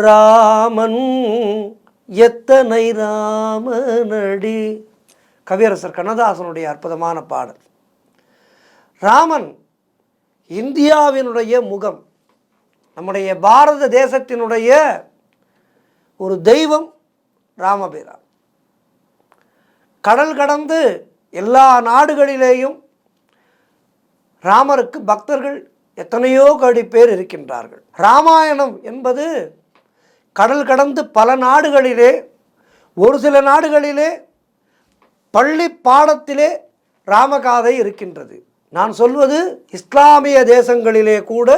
ராமன் எத்தனை ராமனடி. கவியரசர் கண்ணதாசனுடைய அற்புதமான பாடல். ராமன் இந்தியாவினுடைய முகம், நம்முடைய பாரத தேசத்தினுடைய ஒரு தெய்வம் ராமபிரான். கடல் கடந்து எல்லா நாடுகளிலேயும் ராமருக்கு பக்தர்கள் எத்தனையோ கோடி பேர் இருக்கின்றார்கள். ராமாயணம் என்பது கடல் கடந்து பல நாடுகளிலே, ஒரு சில நாடுகளிலே பள்ளி பாடத்திலே ராமகாதை இருக்கின்றது. நான் சொல்வது இஸ்லாமிய தேசங்களிலே கூட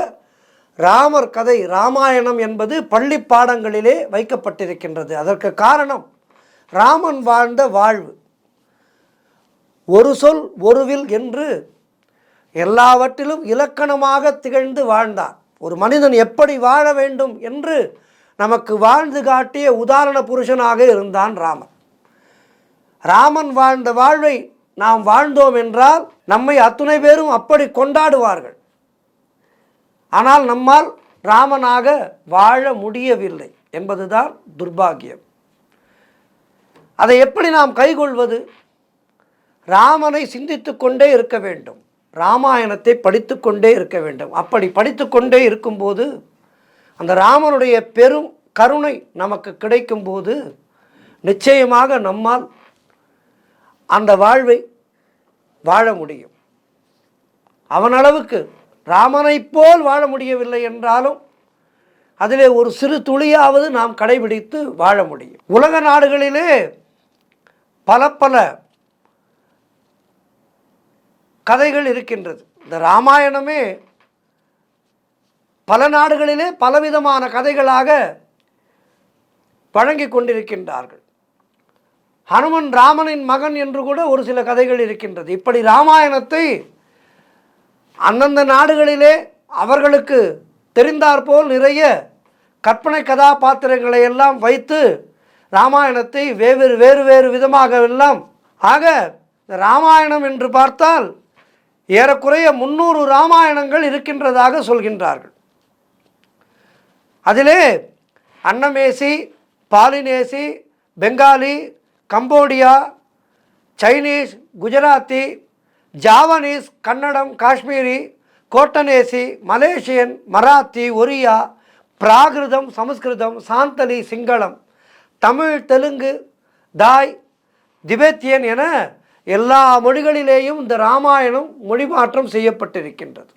ராமர் கதை ராமாயணம் என்பது பள்ளி பாடங்களிலே வைக்கப்பட்டிருக்கின்றது. அதற்கு காரணம் ராமன் வாழ்ந்த வாழ்வு. ஒரு சொல் ஒரு வில் என்று எல்லாவற்றிலும் இலக்கணமாக திகழ்ந்து வாழ்ந்தார். ஒரு மனிதன் எப்படி வாழ வேண்டும் என்று நமக்கு வாழ்ந்து காட்டிய உதாரண புருஷனாக இருந்தான் ராமன். ராமன் வாழ்ந்த வாழ்வை நாம் வாழ்ந்தோம் என்றால் நம்மை அத்துணை பேரும் அப்படி கொண்டாடுவார்கள். ஆனால் நம்மால் ராமனாக வாழ முடியவில்லை என்பதுதான் துர்பாகியம். அதை எப்படி நாம் கைக்கொள்வது? ராமனை சிந்தித்து கொண்டே இருக்க வேண்டும், ராமாயணத்தை படித்து கொண்டே இருக்க வேண்டும். அப்படி படித்து கொண்டே இருக்கும்போது அந்த ராமனுடைய பெரும் கருணை நமக்கு கிடைக்கும்போது நிச்சயமாக நம்மால் அந்த வாழ்வை வாழ முடியும். அவனளவுக்கு ராமனை போல் வாழ முடியவில்லை என்றாலும் அதிலே ஒரு சிறு துளியாவது நாம் கடைபிடித்து வாழ முடியும். உலக நாடுகளிலே பல பல கதைகள் இருக்கின்றது. இந்த ராமாயணமே பல நாடுகளிலே பலவிதமான கதைகளாக வழங்கி கொண்டிருக்கின்றார்கள். ஹனுமன் ராமனின் மகன் என்று கூட ஒரு சில கதைகள் இருக்கின்றது. இப்படி ராமாயணத்தை அந்தந்த நாடுகளிலே அவர்களுக்கு தெரிந்தாற்போல் நிறைய கற்பனை கதாபாத்திரங்களை எல்லாம் வைத்து ராமாயணத்தை வேறு வேறு வேறு விதமாக எல்லாம் ஆக ராமாயணம் என்று பார்த்தால் ஏறக்குறைய 300 ராமாயணங்கள் இருக்கின்றதாக சொல்கின்றார்கள். அதிலே Annamese, Balinese, Bengali, Cambodia, Chinese, Gujarati, Javanese, Kannadam, Kashmiri, Khotanese, Malaysian, Marathi, Oriya, Prakritam, Samskritam, Santali, Singalam, Tamil, Telugu, Thai, Tibetan என எல்லா மொழிகளிலேயும் இந்த ராமாயணம் மொழிமாற்றம் செய்யப்பட்டிருக்கின்றது.